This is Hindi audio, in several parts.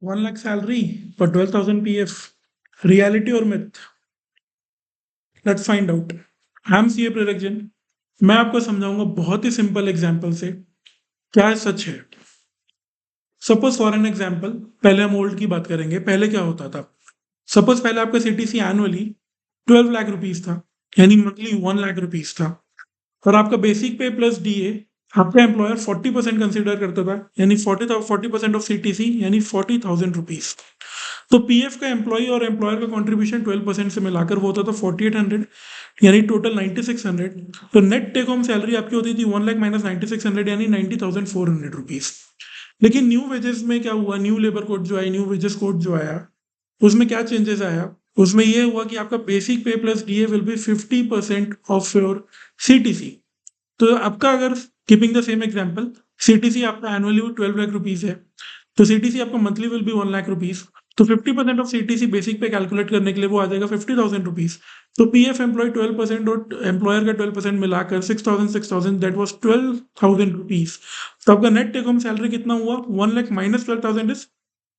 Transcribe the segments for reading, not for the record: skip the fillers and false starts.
1 लाख सैलरी पर 12,000 पीएफ, रियलिटी और myth? Let's find out. I am CA प्रेरक जैन। मैं आपको समझाऊंगा बहुत ही सिंपल एग्जांपल से क्या सच है। सपोज फॉर एन एग्जांपल, पहले हम ओल्ड की बात करेंगे। पहले क्या होता था? सपोज पहले आपका सीटीसी एनुअली 12 लाख रुपीज था, यानी मंथली 1 लाख रुपीज था। और आपका बेसिक पे प्लस डीए आपका एम्प्लॉयर 40% कंसिडर करता था, यानी 40% ऑफ सीटीसी यानी 40,000 रुपीज। तो पीएफ का एम्प्लॉय और एम्प्लॉयर का कंट्रीब्यूशन 12% से मिलाकर वो होता था 4800, यानी टोटल 9600। तो नेट टेक होम सैलरी आपकी होती थी 1 लाख माइनस 9600 यानी 90,400 रुपीज। लेकिन न्यू वेजेस में क्या हुआ? न्यू लेबर कोड जो आया, न्यू वेजेस कोड जो आया, उसमें क्या चेंजेस आया? उसमें यह हुआ कि आपका बेसिक पे plus DA will be 50% of your CTC. तो आपका अगर keeping the same example, CTC आपका एनुअली 12 लाख रुपीज है, तो सीटीसी आपका monthly will be 1 lakh rupees. तो 50% ऑफ सीटीसी बेसिक पे कैलकुलेट करने के लिए वो आ जाएगा 50,000 रुपीज। तो पीएफ एम्प्लॉय 12% और एम्प्लॉयर का 12% मिलाकर 6,000 दैट वॉज 12,000 रुपीज। तो आपका नेट टेक होम सैलरी कितना हुआ? 1 lakh minus 12,000 is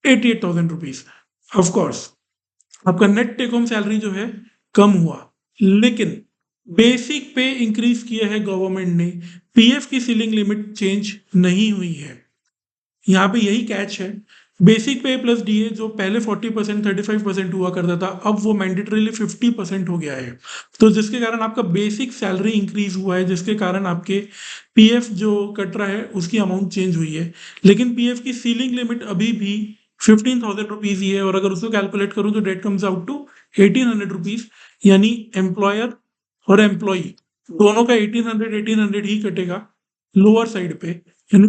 88,000 rupees. Of course आपका नेट टेक होम सैलरी जो है कम हुआ, लेकिन बेसिक पे इंक्रीज किया है गवर्नमेंट ने, पीएफ की सीलिंग लिमिट चेंज नहीं हुई है। यहाँ पे यही कैच है। बेसिक पे प्लस डीए जो पहले 40% 35% हुआ करता था, अब वो मैंडेटरीली 50% हो गया है। तो जिसके कारण आपका बेसिक सैलरी इंक्रीज हुआ है, जिसके कारण आपके पीएफ जो कट रहा है उसकी अमाउंट चेंज हुई है। लेकिन पीएफ की सीलिंग लिमिट अभी भी 15,000 रुपीज ही है, और अगर उसको कैलकुलेट करूँ तो that comes out to 1,800 rupees, यानी एम्प्लॉयर और एम्प्लॉई दोनों का 1,800 ही कटेगा लोअर साइड पे, यानी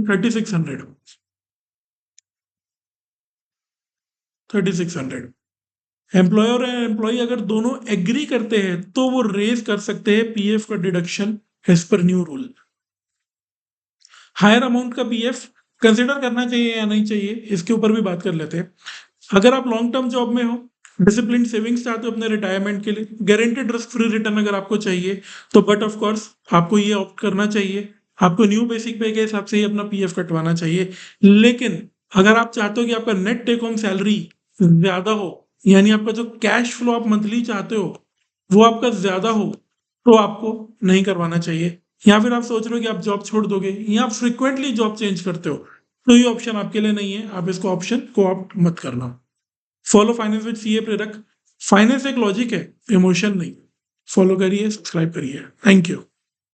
3,600। एम्प्लॉयर और एम्प्लॉय अगर दोनों एग्री करते हैं तो वो रेज कर सकते हैं पीएफ का deduction as per new rule. Higher amount का पीएफ कंसिडर करना चाहिए या नहीं चाहिए, इसके ऊपर भी बात कर लेते हैं। अगर आप लॉन्ग टर्म जॉब में हो, डिसिप्लिन सेविंग्स चाहते हो अपने रिटायरमेंट के लिए, गारंटेड रिस्क फ्री रिटर्न अगर आपको चाहिए, तो बट ऑफ कोर्स आपको ये ऑप्ट करना चाहिए। आपको न्यू बेसिक पे के हिसाब से ही अपना पीएफ कटवाना चाहिए। लेकिन अगर आप चाहते हो कि आपका नेट टेक होम सैलरी ज्यादा हो, यानी आपका जो कैश फ्लो आप मंथली चाहते हो वो आपका ज्यादा हो, तो आपको नहीं करवाना चाहिए। या फिर आप सोच रहे हो कि आप जॉब छोड़ दोगे, या आप फ्रिक्वेंटली जॉब चेंज करते हो, तो ये ऑप्शन आपके लिए नहीं है। आप इसको ऑप्शन को ऑप्ट मत करना। फॉलो फाइनेंस विद सीए प्रेरक। फाइनेंस एक लॉजिक है, इमोशन नहीं। फॉलो करिए, सब्सक्राइब करिए। Thank you.